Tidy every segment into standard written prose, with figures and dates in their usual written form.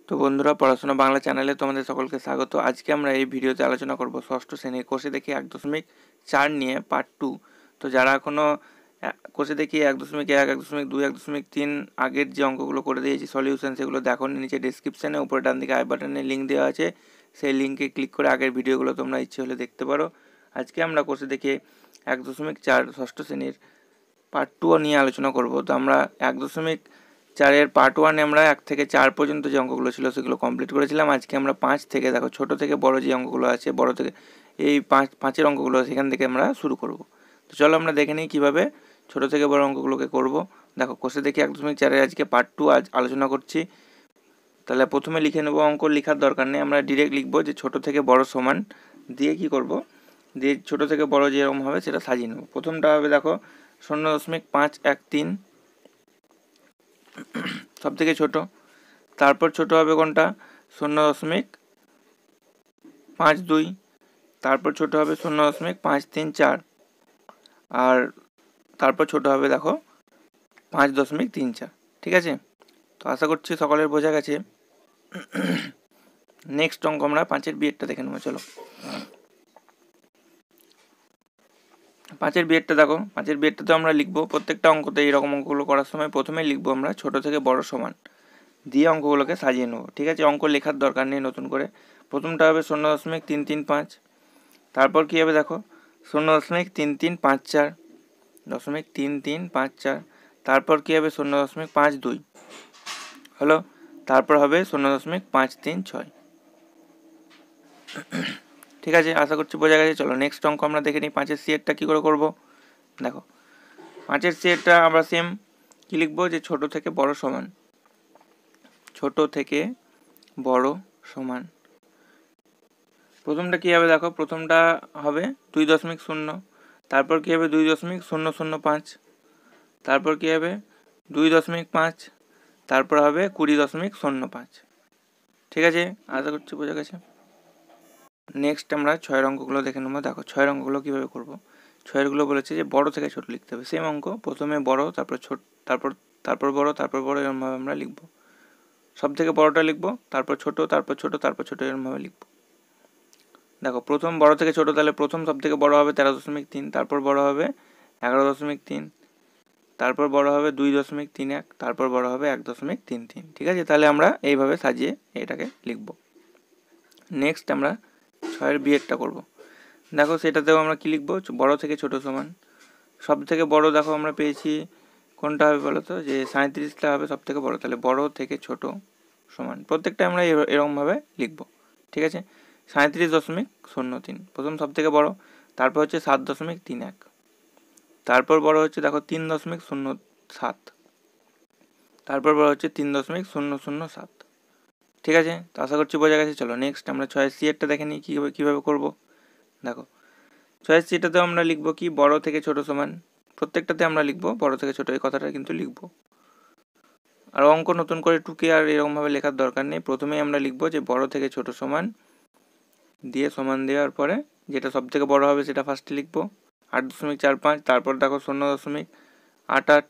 তো বন্ধুরা, পড়াশোনা বাংলা চ্যানেলে তোমাদের সকলকে স্বাগত। আজকে আমরা এই ভিডিওতে আলোচনা করব ষষ্ঠ শ্রেণীর কোষে দেখি 1.4 নিয়ে পার্ট 2। তো যারা এখনো কোষে দেখি 1.1, 1.2, 1.3 আগের যে অঙ্কগুলো করে দিয়েছি সলিউশন, সেগুলো দেখো নিচে ডিসক্রিপশনে উপরে ডান দিকে আই বাটনে লিঙ্ক দেওয়া আছে। সেই লিঙ্কে ক্লিক করে আগের ভিডিওগুলো তোমরা ইচ্ছে হলে দেখতে পারো। আজকে আমরা কোষে দেখি 1.4 ষষ্ঠ শ্রেণীর পার্ট 2 নিয়ে আলোচনা করব। তো আমরা 1.4 পার্ট 1 আমরা 1 থেকে 4 পর্যন্ত যে অঙ্কগুলো ছিল সেগুলো কমপ্লিট করেছিলাম। আজকে আমরা 5 থেকে, দেখো ছোট থেকে বড় যে অঙ্কগুলো আছে, বড় থেকে এই 5-5 অঙ্কগুলো সেখান থেকে আমরা শুরু করব। তো চলো আমরা দেখে নিই কীভাবে ছোট থেকে বড় অঙ্কগুলোকে করব। দেখো কোষে দেখি 1.4 আজকে পার্ট 2 আজ আলোচনা করছি। তাহলে প্রথমে লিখে নেব, অঙ্ক লেখার দরকার নেই, আমরা ডিরেক্ট লিখবো যে ছোট থেকে বড় সমান দিয়ে কি করব, দিয়ে ছোট থেকে বড় যেরকম হবে সেটা সাজিয়ে নেব। প্রথমটা হবে দেখো 0.513, সব থেকে ছোট। তারপর ছোট হবে কোনটা, 0.52। তারপর ছোট হবে 0.534। আর তারপর ছোট হবে দেখো 5.34। ঠিক আছে, তো আশা করছি সকলের বোঝা গেছে। নেক্সট অঙ্ক আমরা 5-এর বিয়েরটা দেখে নেবো। চলো 5-এর বিয়েরটা দেখো। 5-এর বিয়েরটাতে আমরা লিখবো, প্রত্যেকটা অঙ্কতে এইরকম অঙ্কগুলো করার সময় প্রথমেই লিখবো আমরা ছোট থেকে বড় সমান দিয়ে অঙ্কগুলোকে সাজিয়ে নেবো। ঠিক আছে, অঙ্ক লেখার দরকার নেই নতুন করে। প্রথমটা হবে 0.335। তারপর কী হবে দেখো 0.3354, 0.3354। তারপর কী হবে 0.52 হলো। তারপর হবে 0.536। ঠিক আছে, আশা করছি বোঝা গেছে। চলো নেক্সট অঙ্ক আমরা দেখে নিই। 5-এর সিএরটা কী করে করবো দেখো। 5-এর সিএরটা আমরা সেম কী লিখবো, যে ছোট থেকে বড় সমান, ছোট থেকে বড় সমান। প্রথমটা কী হবে দেখো, প্রথমটা হবে 2.0। তারপর কী হবে 2.005। তারপর কী হবে 2.5। তারপর হবে 20.05। ঠিক আছে, আশা করছি বোঝা গেছে। নেক্সট আমরা 6-এর অঙ্কগুলো দেখে নেবো। দেখো 6-এর অঙ্কগুলো কীভাবে করবো। 6-এরগুলো বলেছে যে বড় থেকে ছোট লিখতে হবে। সেম অঙ্ক, প্রথমে বড়, তারপর ছোট, তারপর বড়, তারপর বড়, এরকমভাবে আমরা লিখবো। সব থেকে বড়টা লিখবো, তারপর ছোট, তারপর ছোট, তারপর ছোট, এরকমভাবে লিখবো। দেখো প্রথম বড় থেকে ছোট, তাহলে প্রথম সব থেকে বড় হবে 13.3। তারপর বড় হবে 11.3। তারপর বড় হবে 2.31। তারপর বড় হবে 1.33। ঠিক আছে, তাহলে আমরা এইভাবে সাজিয়ে এটাকে লিখব। নেক্সট আমরা 6-এর বিয়েরটা করব। দেখো সেটাতেও আমরা কি লিখবো, বড় থেকে ছোট সমান। সব থেকে বড় দেখো আমরা পেয়েছি কোনটা হবে বলো তো, যে 37টা হবে সব থেকে বড়। তাহলে বড় থেকে ছোট সমান প্রত্যেকটা আমরা এরকমভাবে লিখবো। ঠিক আছে, 37.03 প্রথম সব থেকে বড়। তারপর হচ্ছে 7.31। তারপর বড় হচ্ছে দেখো 3.07। তারপর বড় হচ্ছে 3.007। ঠিক আছে, তো আশা করছি বোঝা গেছে। চলো নেক্সট আমরা 6-এর সিএরটা দেখে নিই কীভাবে করবো। দেখো 6-এর সিটাতেও আমরা লিখবো কি, বড় থেকে ছোট সমান। প্রত্যেকটাতে আমরা লিখবো বড় থেকে ছোট, এই কথাটা কিন্তু লিখবো। আর অঙ্ক নতুন করে টুকে আর এরকমভাবে লেখার দরকার নেই। প্রথমেই আমরা লিখবো যে বড় থেকে ছোট সমান দিয়ে সমান দেওয়ার পরে যেটা সব থেকে বড় হবে সেটা ফার্স্টে লিখবো 8.45। তারপর দেখো 0.88।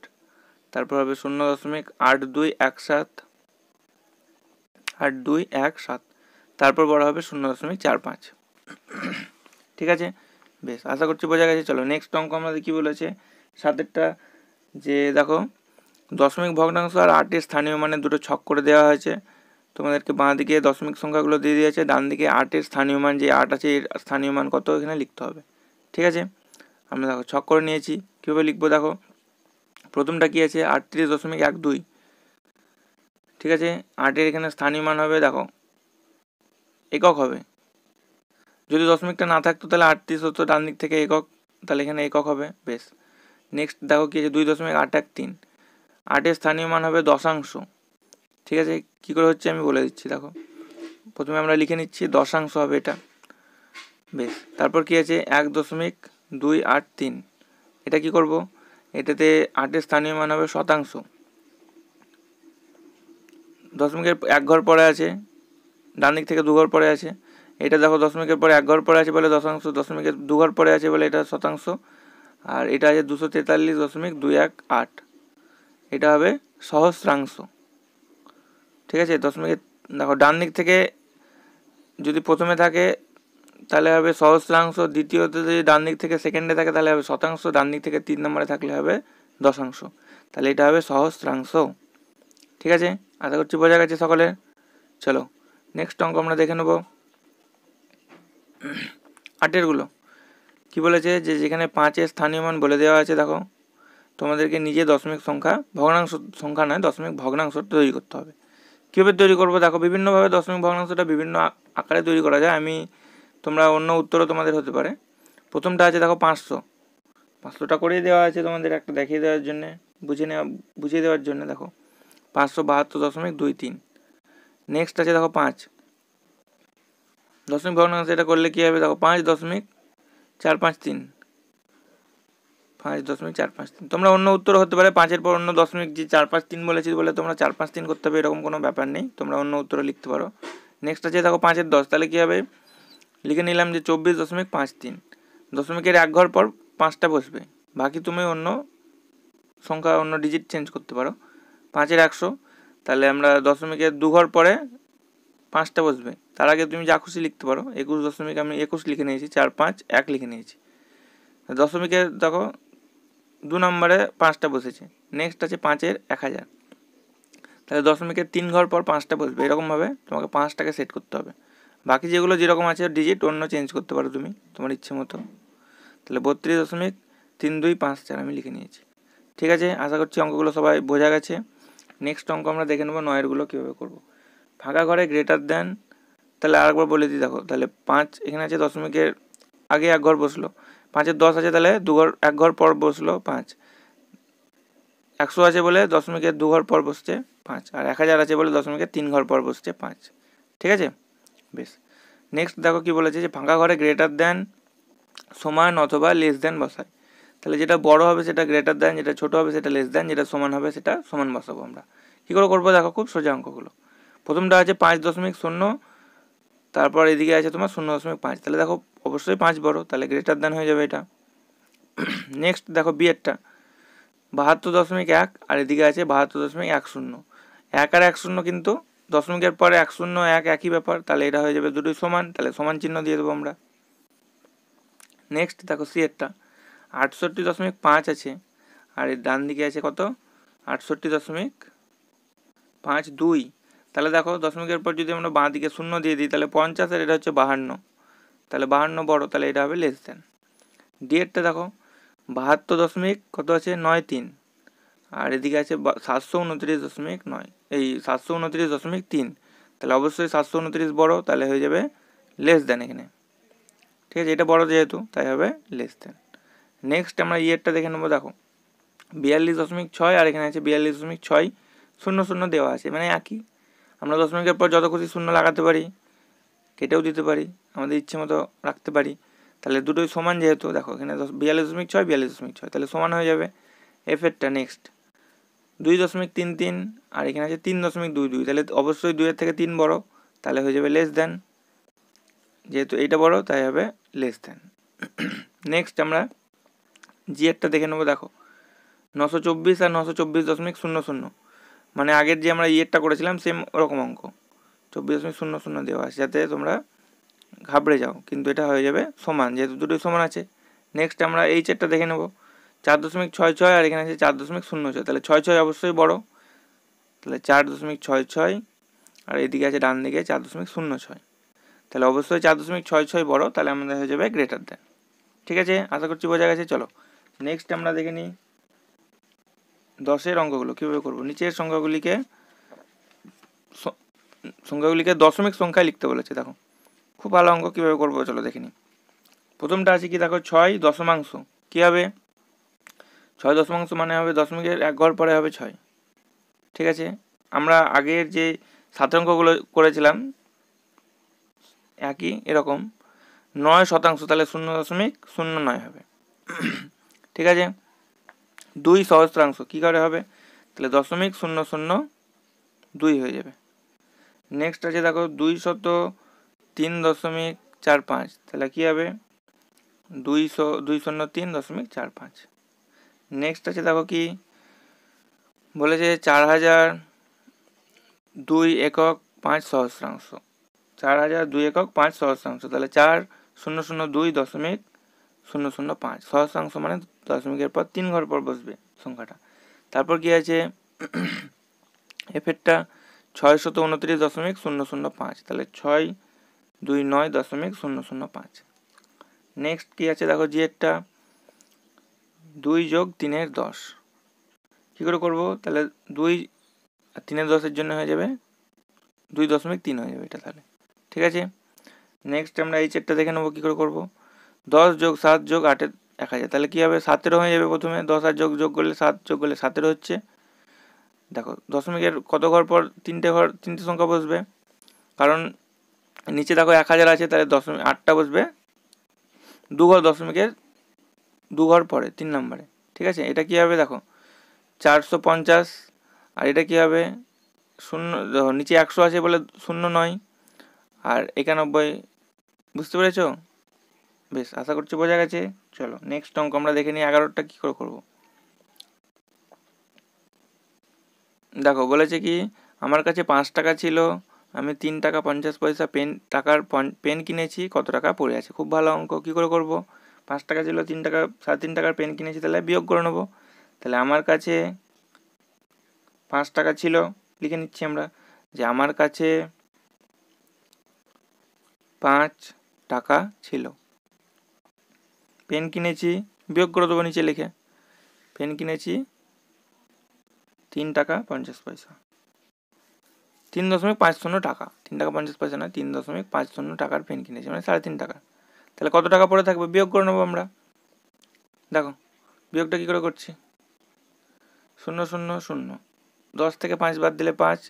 তারপর হবে 0.8217, 8217। তারপর বড় হবে 0.45। ঠিক আছে, বেশ, আশা করছি বোঝা গেছে। চলো নেক্সট অঙ্ক আমাদের কি বলেছে 7-এরটা, যে দেখো দশমিক ভগ্নাংশ আর 8-এর স্থানীয় মানে দুটো ছক করে দেওয়া হয়েছে। তোমাদেরকে বাঁ দিকে দশমিক সংখ্যাগুলো দিয়ে দিয়েছে, ডান দিকে 8-এর স্থানীয় মান যে 8 আছে এর স্থানীয় মান কত এখানে লিখতে হবে। ঠিক আছে, আমরা দেখো ছক করে নিয়েছি। কীভাবে লিখবো দেখো, প্রথমটা কি আছে 38.12। ঠিক আছে, 8-এর এখানে স্থানীয় মান হবে দেখো একক হবে। যদি দশমিকটা না থাকতো তাহলে 38 হতো ডান দিক থেকে একক, তাহলে এখানে একক হবে। বেশ, নেক্সট দেখো কি আছে 2.813। 8-এর স্থানীয় মান হবে দশাংশ। ঠিক আছে, কী করে হচ্ছে আমি বলে দিচ্ছি। দেখো প্রথমে আমরা লিখে নিচ্ছি দশাংশ হবে এটা। বেশ, তারপর কি আছে 1.283। এটা কি করব, এটাতে 8-এর স্থানীয় মান হবে শতাংশ। দশমিকের এক ঘর পরে আছে, ডান দিক থেকে 2 ঘর পরে আছে। এটা দেখো দশমিকের পরে 1 ঘর পরে আছে বলে দশাংশ, দশমিকের 2 ঘর পরে আছে বলে এটা শতাংশ। আর এটা আছে 243.218। এটা হবে সহস্রাংশ। ঠিক আছে, দশমিকের দেখো ডান দিক থেকে যদি প্রথমে থাকে তাহলে হবে সহস্রাংশ, দ্বিতীয়তে যদি ডান দিক থেকে সেকেন্ডে থাকে তাহলে হবে শতাংশ, ডান দিক থেকে 3 নম্বরে থাকলে হবে দশাংশ। তাহলে এটা হবে সহস্রাংশ। ঠিক আছে, আশা করছি বোঝা গেছে সকলের। চলো নেক্সট অঙ্ক আমরা দেখে নেব। 8এরগুলো কি বলেছে, যে যেখানে 5-এর স্থানীয় মান বলে দেওয়া আছে, দেখো তোমাদেরকে নিজে দশমিক সংখ্যা, ভগ্নাংশ সংখ্যা নয়, দশমিক ভগ্নাংশ তৈরি করতে হবে। কীভাবে তৈরি করবো দেখো, বিভিন্নভাবে দশমিক ভগ্নাংশটা বিভিন্ন আকারে তৈরি করা যায়। তোমরা অন্য উত্তরও তোমাদের হতে পারে। প্রথমটা আছে দেখো 500টা করেই দেওয়া আছে তোমাদের, একটা দেখিয়ে দেওয়ার জন্যে, বুঝিয়ে দেওয়ার জন্য। দেখো 572.23। নেক্সট আছে দেখো 5 দশমিক ভগ্নাংশ, এটা করলে কি হবে দেখো 5.453, 5.453। তোমরা অন্য উত্তর হতে পারে, 5-এর পর অন্য দশমিক, যে 453 বলেছি বলে তোমরা 453 করতে হবে এরকম কোনো ব্যাপার নেই, তোমরা অন্য উত্তরে লিখতে পারো। নেক্সট আছে দেখো 5-এর 10, তাহলে কি হবে, লিখে নিলাম যে 24.53। দশমিকের 1 ঘর পর 5টা বসবে, বাকি তুমি অন্য সংখ্যা, অন্য ডিজিট চেঞ্জ করতে পারো। 5-এর 100, তাহলে আমরা দশমিকের 2 ঘর পরে 5টা বসবে, তার আগে তুমি যা খুশি লিখতে পারো। 21 আমি 21 লিখে নিয়েছি, 4, 5, 1 লিখে নিয়েছি। দশমিকের দেখো 2 নম্বরে 5টা বসেছে। নেক্সট আছে 5-এর 1000, তাহলে দশমিকের 3 ঘর পর 5টা বসবে, এরকমভাবে তোমাকে 5টাকে সেট করতে হবে। বাকি যেগুলো যেরকম আছে ডিজিট অন্য চেঞ্জ করতে পারো তুমি তোমার ইচ্ছে মতো। তাহলে 32.3254 আমি লিখে নিয়েছি। ঠিক আছে, আশা করছি অঙ্কগুলো সবাই বোঝা গেছে। নেক্সট অঙ্ক আমরা দেখে নেবো 9-এরগুলো কীভাবে করবো। ফাঁকা ঘরে গ্রেটার দেন, তাহলে আরেকবার বলে দিই দেখো, তাহলে 5 এখানে আছে, দশমিকের আগে 1 ঘর বসলো। 5-এর 10 আছে, তাহলে 1 ঘর পর বসলো 5। 100 আছে বলে দশমিকের 2 ঘর পর বসছে 5, আর 1000 আছে বলে দশমিকের 3 ঘর পর বসছে 5। ঠিক আছে, বেশ। নেক্সট দেখো কি বলেছে, যে ফাঁকা ঘরে গ্রেটার দেন, সমান অথবা লেস দেন বসায়। তাহলে যেটা বড় হবে সেটা গ্রেটার দেন, যেটা ছোট হবে সেটা লেস দেন, যেটা সমান হবে সেটা সমান বসাবো আমরা। কী করে করবো দেখো, খুব সোজা অঙ্কগুলো। প্রথমটা আছে 5.0, তারপর এদিকে আছে তোমার 0.5। তাহলে দেখো অবশ্যই 5 বড়, তাহলে গ্রেটার দেন হয়ে যাবে এটা। নেক্সট দেখো বিয়েরটা 72.1, আর এদিকে আছে 72.10। 1 আর 10 কিন্তু দশমিকের পরে 101 একই ব্যাপার, তাহলে এটা হয়ে যাবে দুটোই সমান, তাহলে সমান চিহ্ন দিয়ে দেবো আমরা। নেক্সট দেখো সিয়েরটা 68.5 আছে, আর এর ডান দিকে আছে কত 68.52। তাহলে দেখো দশমিকের পর যদি আমরা বাঁ দিকে 0 দিয়ে দিই তাহলে 50, আর এটা হচ্ছে 52, তাহলে 52 বড়, তাহলে এটা হবে লেস দেন। ডিএরটা দেখো 72 কত আছে 93, আর এদিকে আছে 729.9, এই 729.3, তাহলে অবশ্যই 729 বড়, তাহলে হয়ে যাবে লেস দেন এখানে। ঠিক আছে, এটা বড় যেহেতু তাই হবে লেস দেন। নেক্সট আমরা ইয়েরটা দেখে নেবো। দেখো 42.6, আর এখানে আছে 42.600 দেওয়া আছে, মানে একই। আমরা দশমিকের পর যত খুশি 0 লাগাতে পারি, কেটেও দিতে পারি, আমাদের ইচ্ছে মতো রাখতে পারি। তাহলে দুটোই সমান যেহেতু, দেখো এখানে 42.6, 42.6, তাহলে সমান হয়ে যাবে। এফেরটা নেক্সট 2.33, আর এখানে আছে 3.22, তাহলে অবশ্যই 2-এর থেকে 3 বড়, তাহলে হয়ে যাবে লেস দেন। যেহেতু এইটা বড় তাই হবে লেস দেন। নেক্সট আমরা জিএরটা দেখে নেবো। দেখো 924 আর 924.00, মানে আগের যে আমরা ইয়েরটা করেছিলাম সেম ওরকম অঙ্ক, 24.00 দেওয়া আছে, যাতে তোমরা ঘাবড়ে যাও, কিন্তু এটা হয়ে যাবে সমান, যেহেতু দুটোই সমান আছে। নেক্সট আমরা এই চেটটা দেখে নেব 4.66, আর এখানে আছে 4.06, তাহলে 66 অবশ্যই বড়, তাহলে 4.66, আর এদিকে আছে ডান দিকে 4.06, তাহলে অবশ্যই 4.66 বড়, তাহলে আমাদের হয়ে যাবে গ্রেটার দেন। ঠিক আছে, আশা করছি বোঝা গেছে। চলো নেক্সট আমরা দেখে নিই 10-এর অঙ্কগুলো কীভাবে করবো। নিচের সংখ্যাগুলিকে দশমিক সংখ্যায় লিখতে বলেছে। দেখো খুব ভালো অঙ্ক, কীভাবে করবো চলো দেখে নিই। প্রথমটা আছে কি দেখো 6 দশমাংশ। কী হবে 6 দশমাংশ, মানে হবে দশমিকের 1 ঘর পরে হবে 6। ঠিক আছে, আমরা আগের যে 7 অঙ্কগুলো করেছিলাম একই এরকম। 9 শতাংশ, তাহলে 0.09 হবে। ঠিক আছে, 2 সহস্রাংশ কী করে হবে, তাহলে 0.002 হয়ে যাবে। নেক্সট আছে দেখো 203.45, তাহলে কী হবে 203.45। নেক্সট আছে দেখো কি বলেছে 4002 একক 5 সহস্রাংশ, 4002 একক 5 সহস্রাংশ, তাহলে 4002.005 সহস্রাংশ মানে দশমিকের পর 3 ঘর পর বসবে সংখ্যাটা। তারপর কি আছে এফেরটা 629.005, তাহলে 629.005। নেক্সট কি আছে দেখো জি একটা 2 যোগ 3 10, কি করে করব, তাহলে 2 আর 3 10 জন্য হয়ে যাবে 2.3 হয়ে যাবে এটা, তাহলে ঠিক আছে। নেক্সট আমরা এই চেকটা দেখে নেবো কি করে করব। 10 যোগ 7 যোগ 8 1000, তাহলে কি হবে 17 হয়ে যাবে। প্রথমে 10 আর যোগ করলে 7 যোগ করলে 17 হচ্ছে। দেখো দশমিকের কত ঘর পর তিনটে সংখ্যা বসবে, কারণ নিচে দেখো 1000 আছে, তাহলে 8টা বসবে 2 ঘর দশমিকের 2 ঘর পরে 3 নম্বরে, ঠিক আছে। এটা কি হবে দেখো 450, আর এটা কি হবে 0, নিচে 100 আছে বলে 0 নয়, আর 91, বুঝতে পেরেছ? বেশ, আশা করছি বোঝা গেছে। চলো নেক্সট অঙ্ক আমরা দেখে নিই 11টা কি করে করব। দেখো বলেছে কি আমার কাছে 5 টাকা ছিল, আমি 3 টাকা 50 পয়সা পেন কিনেছি, কত টাকা পড়ে আছে। খুব ভালো অঙ্ক, কি করে করব। 5 টাকা ছিল, 3 টাকা 3.5 টাকার পেন কিনেছি, তাহলে বিয়োগ করে নেবো। তাহলে আমার কাছে 5 টাকা ছিল, লিখে নিচ্ছি আমরা যে আমার কাছে 5 টাকা ছিল, পেন কিনেছি, বিয়োগ করে দেবো নিচে লিখে, পেন কিনেছি 3 টাকা 50 পয়সা, 3.50 টাকা, 3 টাকা 50 পয়সা না, 3.50 টাকার পেন কিনেছি মানে 3.5 টাকা। তাহলে কত টাকা পড়ে থাকবে, বিয়োগ করে নেবো আমরা। দেখো বিয়োগটা কি করে করছি, 0 0 0, 10 থেকে 5 বাদ দিলে 5,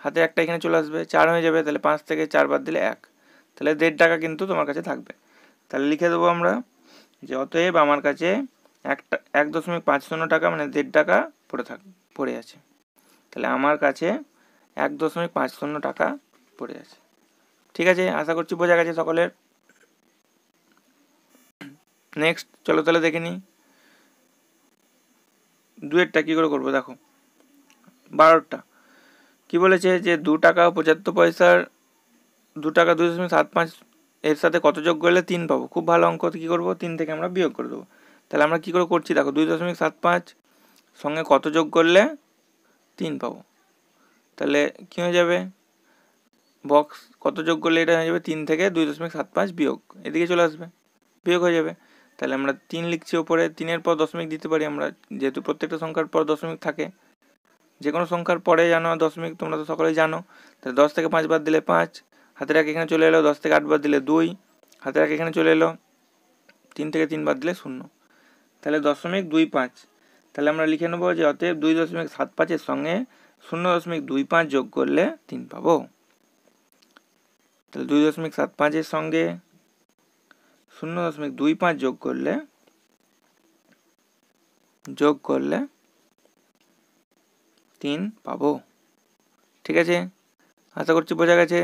হাতে একটা এখানে চলে আসবে, 4 হয়ে যাবে, তাহলে 5 থেকে 4 বাদ দিলে 1, তাহলে 1.5 টাকা কিন্তু তোমার কাছে থাকবে। তাহলে লিখে দেবো আমরা যে অতএব আমার কাছে 1.50 টাকা মানে 1.5 টাকা পড়ে আছে। তাহলে আমার কাছে 1.50 টাকা পড়ে আছে, ঠিক আছে। আশা করছি বোঝা গেছে সকলের। নেক্সট চলো তাহলে দেখে নিই 2-এরটা কি করে করবো। দেখো 12টা কি বলেছে যে 2 টাকা 75 পয়সার 2 টাকা 2.75 এর সাথে কত যোগ করলে 3 পাবো। খুব ভালো অঙ্ক, কি করবো 3 থেকে আমরা বিয়োগ করে দেবো। তাহলে আমরা কি করে করছি দেখো 2.75 সঙ্গে কত যোগ করলে 3 পাবো, তাহলে কি হয়ে যাবে বক্স কত যোগ করলে এটা হয়ে যাবে 3 থেকে 2.75 বিয়োগ, এদিকে চলে আসবে, বিয়োগ হয়ে যাবে। তাহলে আমরা 3 লিখছি ওপরে, 3-এর পর দশমিক দিতে পারি আমরা, যেহেতু প্রত্যেকটা সংখ্যার পর দশমিক থাকে, যে কোনো সংখ্যার পরে জানো দশমিক তোমরা তো সকলেই জানো। তাহলে 10 থেকে 5 বাদ দিলে 5, হাতের এক এখানে চলে এলো, 10 থেকে 8 বাদ দিলে 2, হাতের এক এখানে চলে এলো, 3 থেকে 3 বাদ দিলে 0, তাহলে 0.25। তাহলে আমরা লিখে নেবো যে অতএব 2.75 সঙ্গে 0.25 যোগ করলে 3 পাবো। তাহলে 2.75 সঙ্গে 0.25 যোগ করলে 3 পাবো, ঠিক আছে। আশা করছি বোঝা গেছে।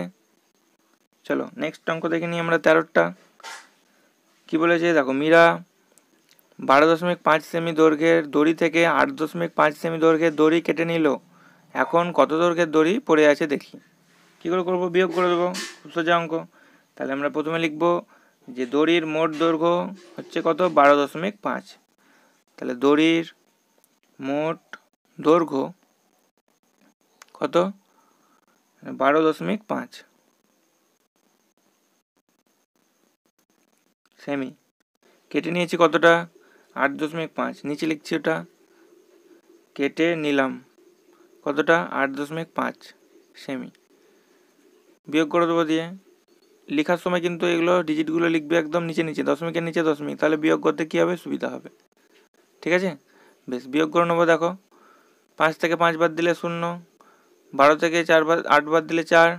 চলো নেক্সট অঙ্ক দেখে নিই আমরা 13টা কি বলেছে। দেখো মীরা 12.5 সেমি দৈর্ঘ্যের দড়ি থেকে 8.5 সেমি দৈর্ঘ্যের দড়ি কেটে নিল, এখন কত দৈর্ঘ্যের দড়ি পড়ে আছে দেখি। কি করে করবো, বিয়োগ করে দেবো, খুব সোজা অঙ্ক। তাহলে আমরা প্রথমে লিখবো যে দড়ির মোট দৈর্ঘ্য হচ্ছে কত 12.5, তাহলে দড়ির মোট দৈর্ঘ্য কত 12.5 সেমি, কেটে নিয়েছি কতটা 8.5, নিচে লিখছি ওটা, কেটে নিলাম কতটা 8.5 সেমি, বিয়োগ করে দেবো দিয়ে। লেখার সময় কিন্তু এগুলো ডিজিটগুলো লিখবে একদম নিচে নিচে, দশমিকের নিচে দশমিক, তাহলে বিয়োগ করতে কী হবে সুবিধা হবে, ঠিক আছে। বেশ বিয়োগ করে নেবো। দেখো 5 থেকে 5 বাদ দিলে 0, 12 থেকে 8 বাদ দিলে 4,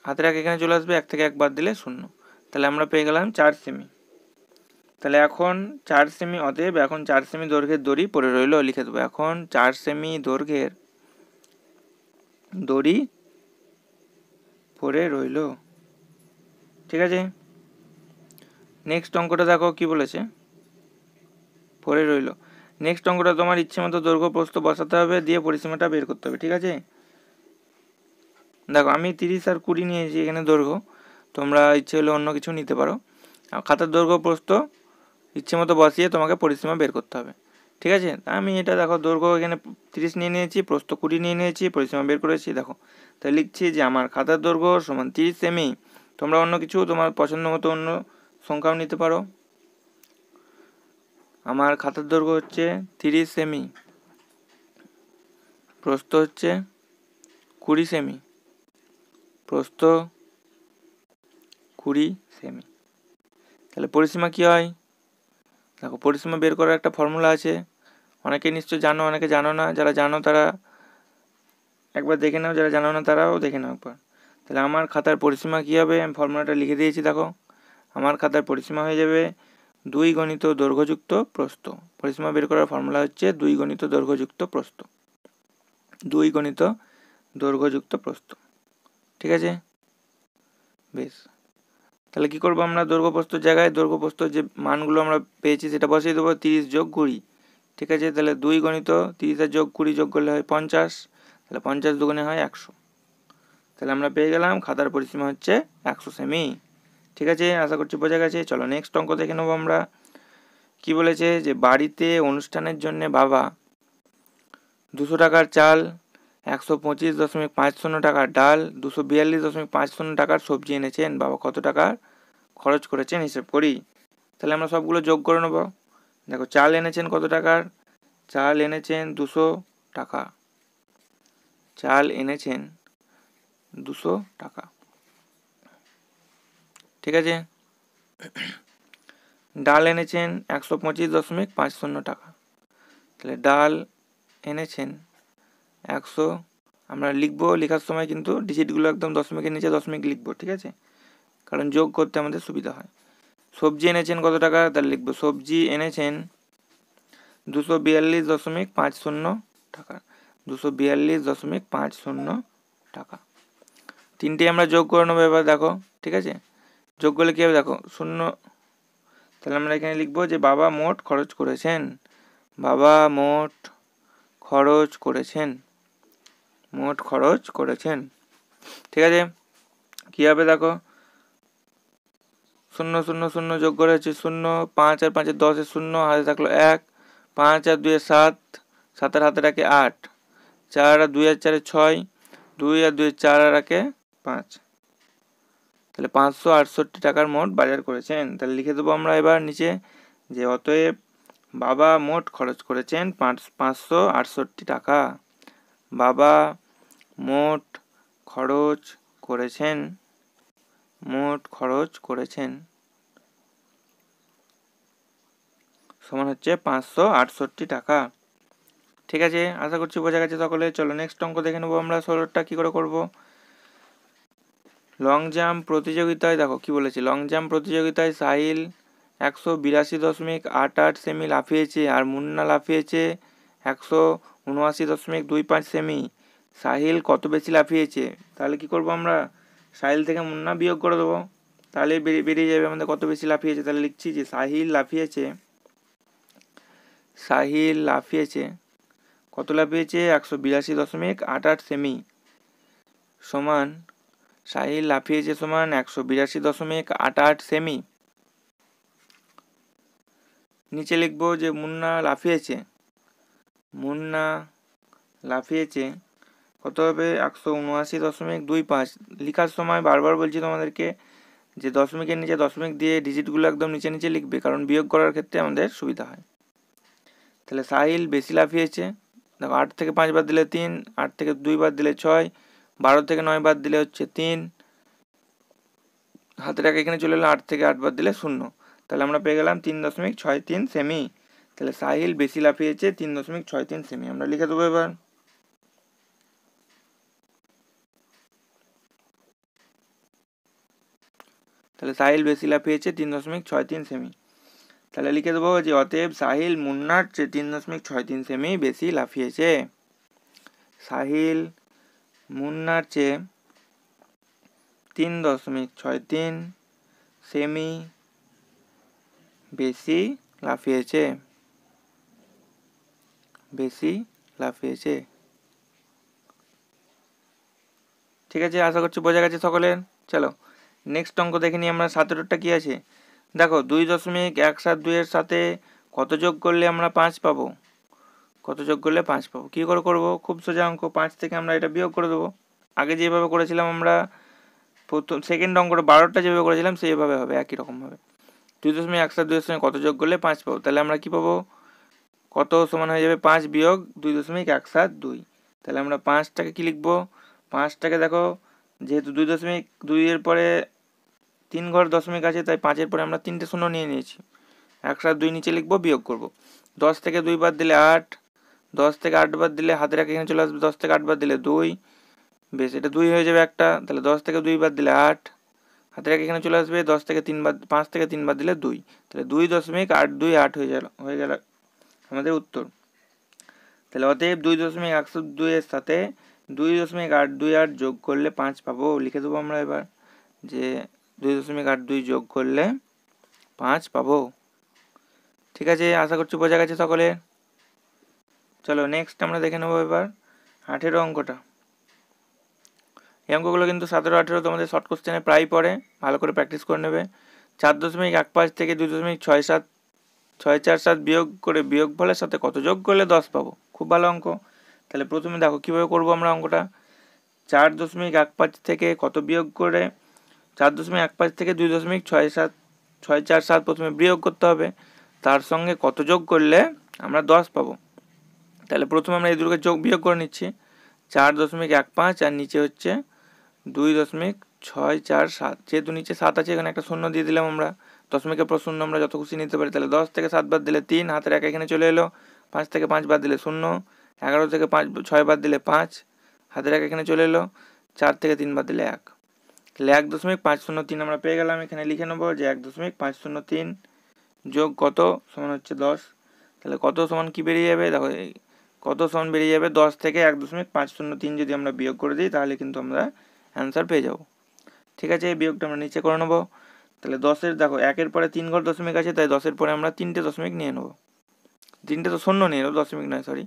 হাতের এক এখানে চলে আসবে, 1 থেকে 1 বাদ দিলে 0, তাহলে আমরা পেয়ে গেলাম 4 সেমি। তাহলে এখন 4 সেমি, অতএব এখন 4 সেমি দৈর্ঘ্যের দড়ি পড়ে রইলো, লিখে দেবো এখন 4 সেমি দৈর্ঘ্যের দড়ি পড়ে রইলো, ঠিক আছে। নেক্সট অঙ্কটা দেখো কি বলেছে, পড়ে রইলো। নেক্সট অঙ্কটা তোমার ইচ্ছে মতো দৈর্ঘ্য প্রস্থ বসাতে হবে, দিয়ে পরিসীমাটা বের করতে হবে, ঠিক আছে। দেখো আমি 30 আর 20 নিয়েছি এখানে দৈর্ঘ্য, তোমরা ইচ্ছে হলে অন্য কিছু নিতে পারো। খাতার দৈর্ঘ্য প্রস্থ ইচ্ছে মতো বসিয়ে তোমাকে পরিসীমা বের করতে হবে, ঠিক আছে। আমি এটা দেখো দৈর্ঘ্য এখানে 30 নিয়ে নিয়েছি, প্রস্থ 20 নিয়ে নিয়েছি, পরিসীমা বের করেছি। দেখো তাই লিখছি যে আমার খাতার দৈর্ঘ্য সমান 30 সেমি। তোমরা অন্য কিছু তোমার পছন্দ মতো অন্য সংখ্যাও নিতে পারো। আমার খাতার দৈর্ঘ্য হচ্ছে 30 সেমি, প্রস্থ হচ্ছে 20 সেমি, প্রস্থ 20 সেমি। তাহলে পরিসীমা কি হয়? দেখো পরিসীমা বের করার একটা ফর্মুলা আছে, অনেকে নিশ্চয় জানো, অনেকে জানো না। যারা জানো তারা একবার দেখে নাও, যারা জানো না তারাও দেখে নাও একবার। তাহলে আমার খাতার পরিসীমা কি হবে, আমি ফর্মুলাটা লিখে দিয়েছি। দেখো আমার খাতার পরিসীমা হয়ে যাবে 2 গণিত দৈর্ঘ্যযুক্ত প্রস্থ। পরিসীমা বের করার ফর্মুলা হচ্ছে 2 গণিত দৈর্ঘ্যযুক্ত প্রস্থ, 2 গণিত দৈর্ঘ্যযুক্ত প্রস্থ, ঠিক আছে। বেশ, তাহলে কি করবো আমরা, দৈর্ঘ্য প্রস্থর জায়গায় দৈর্ঘ্য প্রস্থ যে মানগুলো আমরা পেয়েছি সেটা বসিয়ে দেবো। 30 যোগ 20, ঠিক আছে। তাহলে 2 গণিত 30 আর যোগ 20 যোগ করলে হয় 50, তাহলে 50 দুগুণে হয় 100। তাহলে আমরা পেয়ে গেলাম খাতার পরিসীমা হচ্ছে 100 সেমি, ঠিক আছে। আশা করছি বোঝা গেছে। চলো নেক্সট অঙ্ক দেখে নেবো আমরা। কি বলেছে যে বাড়িতে অনুষ্ঠানের জন্য বাবা 200 টাকার চাল, 125.50 টাকার ডাল, 242.50 টাকার সবজি এনেছেন। বাবা কত টাকার খরচ করেছেন হিসেব করি। তাহলে আমরা সবগুলো যোগ করে নেব। দেখো চাল এনেছেন কত টাকার, চাল এনেছেন 200 টাকা, চাল এনেছেন 200 টাকা, ঠিক আছে। ডাল এনেছেন 125.50 টাকা, তাহলে ডাল এনেছেন 100, আমরা লিখবো, লেখার সময় কিন্তু ডিজিটগুলো একদম দশমিকের নিচে দশমিক লিখবো, ঠিক আছে, কারণ যোগ করতে আমাদের সুবিধা হয়। সবজি এনেছেন কত টাকা, তাহলে লিখবো সবজি এনেছেন 242.50 টাকা, 242.50 টাকা। তিনটে আমরা যোগ করে নেবো এবার, দেখো ঠিক আছে। যোগ করলে কি হবে, দেখো শূন্য। তাহলে আমরা এখানে লিখবো যে বাবা মোট খরচ করেছেন, বাবা মোট খরচ করেছেন, মোট খরচ করেছেন, ঠিক আছে। কি হবে দেখো, 0 0 0 যোগ করে হচ্ছে 0, 5 আর 5 10 শূন্য, হাতে থাকলো 1, 5 আর 2 7, 7 আর হাতে রাখে 8, 4 আর 2 আর 4 6, 2 আর 2 4 আর রাখে 5। তাহলে 568 টাকার মোট বাজার করেছেন। তাহলে লিখে দেবো আমরা এবার নিচে যে অতএব বাবা মোট খরচ করেছেন 568 টাকা। বাবা মোট খরচ করেছেন, মোট খরচ করেছেন সমান হচ্ছে 568 টাকা, ঠিক আছে। আশা করছি বোঝা গেছে সকলে। চলো নেক্সট অঙ্ক দেখে নেবো আমরা 16টা কি করে করব। লং জাম্প প্রতিযোগিতায় দেখো কি বলেছে, লং জাম্প প্রতিযোগিতায় সাহিল 182.88 সেমি লাফিয়েছে আর মুন্না লাফিয়েছে 179.25 সেমি। সাহিল কত বেশি লাফিয়েছে? তাহলে কি করব আমরা, সাহিল থেকে মুন্না বিয়োগ করে দেবো, তাহলে বেরিয়ে যাবে আমাদের কত বেশি লাফিয়েছে। তাহলে লিখছি যে সাহিল লাফিয়েছে কত লাফিয়েছে, 182.88 সেমি সমান, সাহিল লাফিয়েছে সমান 182.88 সেমি। নিচে লিখবো যে মুন্না লাফিয়েছে কত হবে, 179.25। লেখার সময় বারবার বলছি তোমাদেরকে যে দশমিকের নিচে দশমিক দিয়ে ডিজিটগুলো একদম নিচে নিচে লিখবে, কারণ বিয়োগ করার ক্ষেত্রে আমাদের সুবিধা হয়। তাহলে সাহিল বেশি লাফিয়েছে, দেখো 8 থেকে 5 বাদ দিলে 3, 8 থেকে 2 বাদ দিলে 6, 12 থেকে 9 বাদ দিলে হচ্ছে 3, হাতের টাকা এখানে চলে এলো, 8 থেকে 8 বাদ দিলে 0। তাহলে আমরা পেয়ে গেলাম 3.63 সেমি। তাহলে সাহিল বেশি লাফিয়েছে 3.63 সেমি, আমরা লিখে দেবো এবার। তাহলে সাহিল বেশি লাফিয়েছে 3.63 সেমি। তাহলে লিখে দেবো যে অতএব সাহিল মুন্নার চেয়ে 3.63 সেমি বেশি লাফিয়েছে। সাহিল মুন্নার চেয়ে 3.63 সেমি বেশি লাফিয়েছে, ঠিক আছে, আশা করছি বোঝা গেছে সকলের। চলো নেক্সট অঙ্ক দেখে নিই আমরা। 17টা কি আছে দেখো, 2.172 এর সাথে কত যোগ করলে আমরা 5 পাবো? কত যোগ করলে 5 পাবো? কী করে করবো? খুব সোজা অঙ্ক। 5 থেকে আমরা এটা বিয়োগ করে দেবো। আগে যেভাবে করেছিলাম আমরা প্রথম সেকেন্ড অঙ্কটা 12টা যেভাবে করেছিলাম সেইভাবে হবে, একই রকমভাবে। 2.172 এর সঙ্গে কত যোগ করলে 5 পাবো? তাহলে আমরা কি পাবো? কত সমান হয়ে যাবে 5 বিয়োগ 2.172। তাহলে আমরা 5টাকে কি লিখবো? 5টাকে দেখো, যেহেতু 2.2 এর পরে 3 ঘর দশমিক আছে, তাই 5-এর পরে আমরা 3টে শূন্য নিয়ে নিয়েছি। 172 নিচে লিখবো, বিয়োগ করবো। 10 থেকে 2 বাদ দিলে 8, 10 থেকে 8 বাদ দিলে হাতের এক এখানে চলে আসবে, 10 থেকে 8 বাদ দিলে 2, বেশ এটা 2 হয়ে যাবে একটা। তাহলে 10 থেকে 2 বাদ দিলে 8, হাতের এক এখানে চলে আসবে, 10 থেকে 3 বাদ 5 থেকে 3 বাদ দিলে 2, তাহলে 2.828 হয়ে গেল আমাদের উত্তর। তাহলে অতএব 2.172 এর সাথে 2.828 যোগ করলে 5 পাবো। লিখে দেবো আমরা এবার যে 2.82 যোগ করলে 5 পাবো। ঠিক আছে, আশা করছি বোঝা গেছে সকলে। চলো নেক্সট আমরা দেখে নেবো এবার 18 অঙ্কটা। এই অঙ্কগুলো কিন্তু 17-18 তোমাদের শর্ট কোশ্চেনে প্রায় পড়ে, ভালো করে প্র্যাকটিস করে নেবে। 4.15 থেকে 2.647 বিয়োগ করে বিয়োগফলের সাথে কত যোগ করলে 10 পাবো? খুব ভালো অঙ্ক। তাহলে প্রথমে দেখো কীভাবে করবো আমরা অঙ্কটা। 4.15 থেকে কত বিয়োগ করে, 4.15 থেকে 2.647 প্রথমে বিয়োগ করতে হবে, তার সঙ্গে কত যোগ করলে আমরা 10 পাবো। তাহলে প্রথমে আমরা এই দুটোকে যোগ বিয়োগ করে নিচ্ছি। 4.15 আর নিচে হচ্ছে 2.647। যেহেতু নিচে 7 আছে, এখানে একটা শূন্য দিয়ে দিলাম আমরা। দশমিকের পর শূন্য আমরা যত খুশি নিতে পারি। তাহলে 10 থেকে 7 বাদ দিলে 3, হাতের এক এখানে চলে এলো। 5 থেকে 5 বাদ দিলে 0, 11 থেকে 6 বাদ দিলে 5, হাতের এক এখানে চলে এলো। 4 থেকে 3 বাদ দিলে 1। তাহলে 1.503 আমরা পেয়ে গেলাম। এখানে লিখে নেবো যে 1.503 যোগ কত সমান হচ্ছে 10। তাহলে কত সমান কি বেরিয়ে যাবে দেখো, কত সমান বেরিয়ে যাবে 10 থেকে 1.503 যদি আমরা বিয়োগ করে দিই, তাহলে কিন্তু আমরা অ্যান্সার পেয়ে যাব। ঠিক আছে, এই বিয়োগটা আমরা নিচে করে নেবো। তাহলে 10-এর দেখো 1-এর পরে 3 ঘর দশমিক আছে, তাই 10-এর পরে আমরা 3টে দশমিক নিয়ে নেবো। 3টে তো শূন্য নিয়ে নেবো, দশমিক নয়, সরি।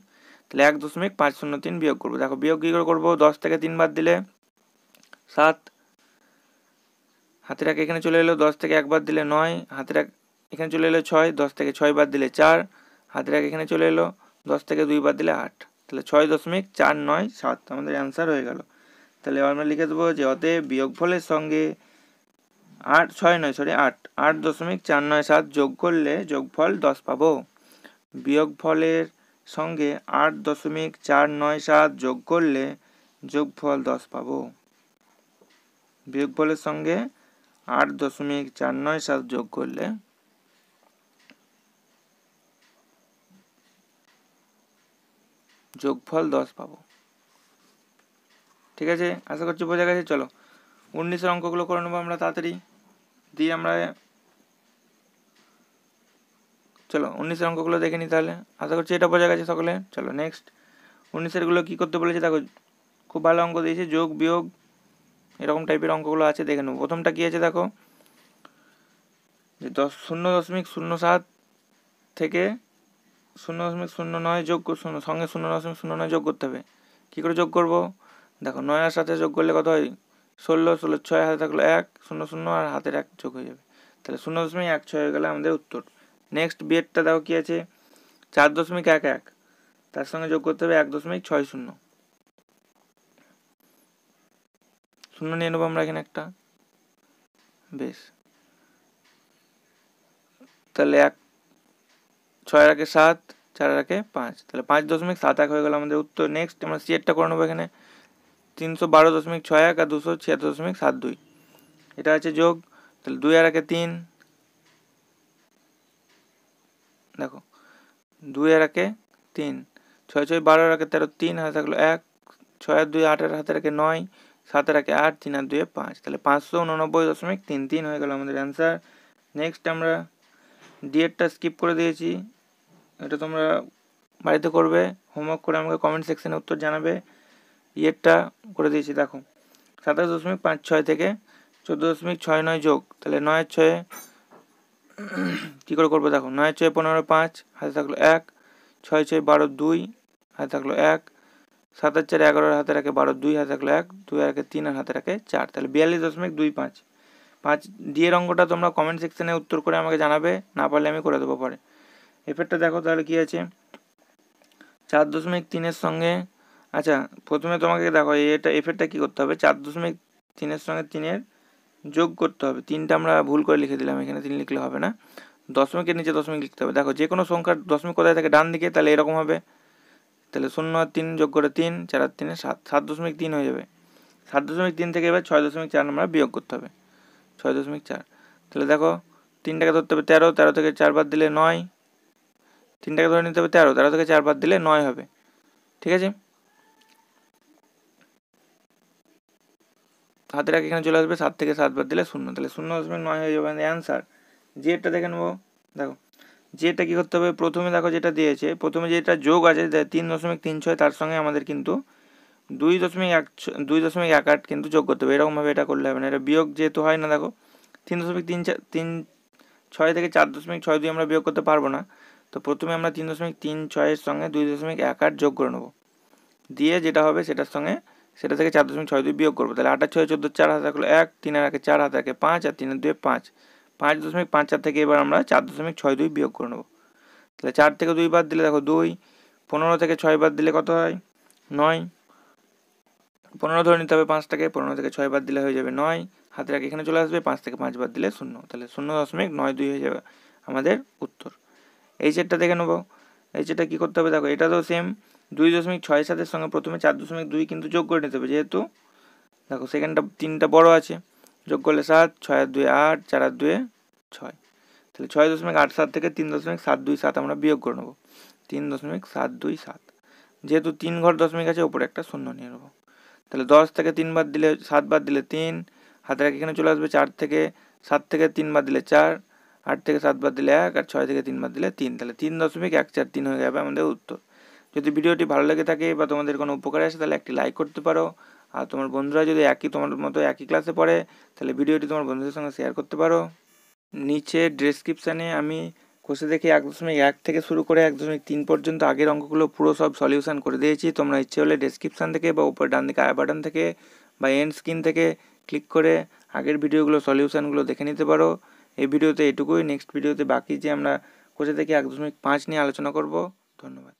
তাহলে 1.503 বিয়োগ করবো। দেখো বিয়োগ কী করে করবো, 10 থেকে 3 বাদ দিলে 7, হাতের এক এখানে চলে এলো। 10 থেকে 1 বাদ দিলে 9, হাতের এক এখানে চলে এলো 6, 10 থেকে 6 বাদ দিলে 4, হাতের এক এখানে চলে এলো। 10 থেকে 2 বাদ দিলে 8, তাহলে 6.497 আমাদের অ্যান্সার হয়ে গেল। তাহলে আমরা লিখে দেবো যে অতএব বিয়োগফলের সঙ্গে 8.497 যোগ করলে যোগফল 10 পাবো। বিয়োগফলের সঙ্গে 8.497 যোগ করলে যোগফল 10 পাবো। বিয়োগফলের সঙ্গে 8.497 যোগ করলে যোগফল 10 পাবো। ঠিক আছে, আশা করছি বোঝা গেছে। চলো 19-এর অঙ্কগুলো করে নেবো আমরা তাড়াতাড়ি দিয়ে আমরা। চলো 19-এর অঙ্কগুলো দেখে নিই তাহলে। আশা করছি এটা বোঝা গেছে সকলে। চলো নেক্সট 19-এরগুলো কী করতে বলেছে দেখো, খুব ভালো অঙ্ক দিয়েছে, যোগ বিয়োগ এরকম টাইপের অঙ্কগুলো আছে, দেখে নেবো। প্রথমটা কী আছে দেখো, যে 0.07 থেকে 0.09 যোগ সঙ্গে 0.09 যোগ করতে হবে। কী করে যোগ করব দেখো, 9 আর 7 যোগ করলে কত হয় 16, 16 6 হাতে থাকলো 1, 0 আর হাতের 1 যোগ হয়ে যাবে। তাহলে 0.16 হয়ে গেলে আমাদের উত্তর। নেক্সট বিয়েরটা দেখো কী আছে, 4.11 তার সঙ্গে যোগ করতে হবে 1.60। শূন্য নিয়ে নেবো আমরা এখানে একটা, বেশ। তাহলে 6 রাখে 7, 4 রাখে 5, তাহলে 5.71 হয়ে গেল আমাদের উত্তর। নেক্সট আমরা সিএরটা করে নেবো এখানে, 312.61 আর 276.72, এটা আছে যোগ। তাহলে 2 আর 3, দেখো 2 আর 3, 6 6 12 আর 13, 3 হাতে থাকলো 1, 6 আর 2 8 হাতে রাখে 9, 7 আর 8, 3 আর 2 5, তাহলে 589.33 হয়ে গেল আমাদের অ্যান্সার। নেক্সট আমরা ডিএরটা স্কিপ করে দিয়েছি, এটা তোমরা বাড়িতে করবে, হোমওয়ার্ক করে আমাকে কমেন্ট সেকশনে উত্তর জানাবে। ইয়েরটা করে দিয়েছি দেখো, 27.56 থেকে 14.69 যোগ, তাহলে 9 6 কী করে করবো দেখো, 9 6 15 5, হাতে থাকলো 1, 6 6 12 2, হাতে থাকলো 1, 7 আর 4 11 হাতে রাখে 12, 2 হাতে রাখলো 1, 2 আর 1 3 আর হাতে রাখে 4, তাহলে 42.25। 5 ডিয়ের অঙ্কটা তোমরা কমেন্ট সেকশনে উত্তর করে আমাকে জানাবে, না পারলে আমি করে দেবো পরে। এফেক্টটা দেখো তাহলে কি আছে 4.3 সঙ্গে, আচ্ছা প্রথমে তোমাকে দেখো এটা এফেক্টটা কি করতে হবে, 4.3 সঙ্গে 3 যোগ করতে হবে। 3টা আমরা ভুল করে লিখে দিলাম, এখানে 3 লিখলে হবে না, দশমিকের নিচে দশমিক লিখতে হবে। দেখো যে কোনো সংখ্যার দশমিক কোথায় থাকে, ডান দিকে, তাহলে এরকম হবে। তাহলে 0 আর 3 যোগ করে 3, 4 আর 3 7, 7.3 হয়ে যাবে। 7.3 থেকে এবার 6.4 আমরা বিয়োগ করতে হবে, 6.4। তাহলে দেখো 3টাকে ধরতে হবে 13, 13 থেকে 4 বাদ দিলে 9, 3টাকে ধরে নিতে হবে 13, 13 থেকে 4 বাদ দিলে 9 হবে। ঠিক আছে, হাতের আগে এখানে চলে আসবে, 7 থেকে 7 বাদ দিলে 0, তাহলে 0.9 হয়ে যাবে অ্যান্সার। জেডটা দেখে নেবো। দেখো জেডটা কি করতে হবে, প্রথমে দেখো যেটা দিয়েছে, প্রথমে যেটা যোগ আছে 3.36, তার সঙ্গে আমাদের কিন্তু 2.18 কিন্তু যোগ করতে হবে। এরকমভাবে এটা করলে হবে না, এটা বিয়োগ যেহেতু হয় না। দেখো 3.36 থেকে 4.62 আমরা বিয়োগ করতে পারবো না, তো প্রথমে আমরা 3.36 সঙ্গে 2.18 যোগ করে নেবো, দিয়ে যেটা হবে সেটার সঙ্গে সেটা থেকে 4.62 বিয়োগ করবো। তাহলে 8 আর 6 14, 4 হাতে রাখলো 1, 3 আর 1 4 হাতে রাখে 5, আর 3 আর 2 5, 5.54 থেকে এবার আমরা 4.62 বিয়োগ করে নেবো। তাহলে 4 থেকে 2 বাদ দিলে দেখো 2, 15 থেকে 6 বাদ দিলে কত হয় 9, 15 ধরে নিতে হবে 5টাকে, 15 থেকে 6 বাদ দিলে হয়ে যাবে 9, হাতে রাখে এখানে চলে আসবে, 5 থেকে 5 বাদ দিলে 0, তাহলে 0.92 হয়ে যাবে আমাদের উত্তর। এই সেটটা দেখে নেবো। এই সেটটা কী করতে হবে, দেখো এটা তো সেম 2.67 সঙ্গে প্রথমে 4.2 কিন্তু যোগ করে নিতে হবে, যেহেতু দেখো সেকেন্ডটা 3টা বড় আছে, যোগ করলে 7, 6 আর 2 8, 4 আর 2 6, তাহলে 6.87 থেকে 3.727 আমরা বিয়োগ করে নেবো, 3.727, যেহেতু 3 ঘর দশমিক আছে ওপরে একটা শূন্য নিয়ে নেবো। তাহলে 10 থেকে 3 বাদ দিলে 7 বাদ দিলে 3, হাতে রাখে এখানে চলে আসবে 4 থেকে 7 থেকে 3 বাদ দিলে 4, 8 থেকে 7 বাদ দিলে 1, আর 6 থেকে 3 বাদ দিলে 3, তাহলে 3.143 হয়ে যাবে আমাদের উত্তর। যদি ভিডিওটি ভালো লেগে থাকে বা তোমাদের কোনো উপকারে আসে তাহলে একটি লাইক করতে পারো, আর তোমার বন্ধুরা যদি তোমার মতো একই ক্লাসে পড়ে তাহলে ভিডিওটি তোমার বন্ধুদের সঙ্গে শেয়ার করতে পারো। নিচে ডেসক্রিপশানে আমি কোষে দেখে 1.1 থেকে শুরু করে 1.3 পর্যন্ত আগের অঙ্কগুলো পুরো সব সলিউশন করে দিয়েছি। তোমরা ইচ্ছে হলে ডেসক্রিপশান থেকে বা উপরে ডান দিকে আই বাটন থেকে বা এন্ড স্ক্রিন থেকে ক্লিক করে আগের ভিডিওগুলো সলিউশনগুলো দেখে নিতে পারো। এই ভিডিওতে এটুকুই, নেক্সট ভিডিওতে বাকি যে আমরা কোষে দেখে 1.5 নিয়ে আলোচনা করব। ধন্যবাদ।